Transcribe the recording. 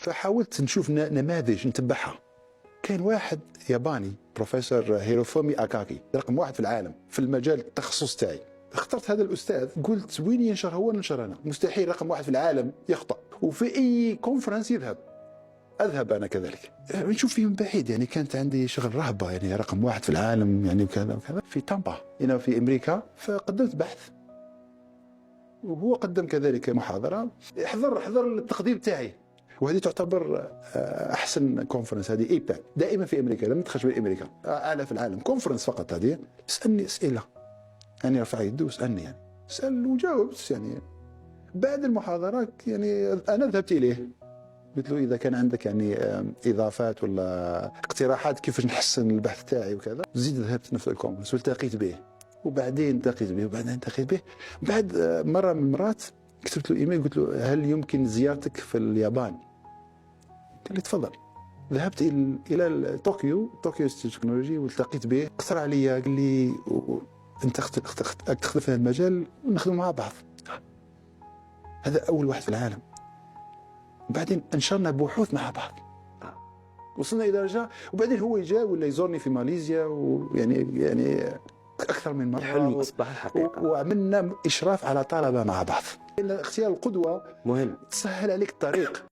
فحاولت نشوف نماذج نتبعها. كان واحد ياباني بروفيسور هيروفومي اكاكي، رقم واحد في العالم في المجال التخصص تاعي. اخترت هذا الاستاذ، قلت وين ينشر هو ننشر انا، مستحيل رقم واحد في العالم يخطأ، وفي اي كونفرنس اذهب انا كذلك. نشوف فيه من بعيد، يعني كانت عندي شغل رهبه، يعني رقم واحد في العالم يعني وكذا وكذا في تامبا هنا في امريكا. فقدمت بحث وهو قدم كذلك محاضره، حضر التقديم تاعي، وهذه تعتبر احسن كونفرنس. هذه ايباك دائما في امريكا، لم تخرج من امريكا، اعلى في العالم كونفرنس فقط. هذه اسالني اسئله، يعني رفع يده واسالني، يعني سال وجاوبت. يعني بعد المحاضره يعني انا ذهبت اليه، قلت له اذا كان عندك يعني اضافات ولا اقتراحات كيفاش نحسن البحث تاعي وكذا. زيد ذهبت نفس الكونفرنس والتقيت به، وبعدين التقيت به، وبعدين التقيت به. بعد مره من المرات كتبت له ايميل، قلت له هل يمكن زيارتك في اليابان؟ قال لي تفضل. ذهبت الى طوكيو تكنولوجي، والتقيت به. اقترح علي، قال لي انت تخدم في هذا المجال ونخدم مع بعض. هذا اول واحد في العالم. بعدين انشرنا بحوث مع بعض، وصلنا الى درجه. وبعدين هو جاء ولا يزورني في ماليزيا، ويعني اكثر من مره. الحلم اصبح الحقيقه. وعملنا اشراف على طلبه مع بعض. اختيار القدوه مهم، تسهل عليك الطريق.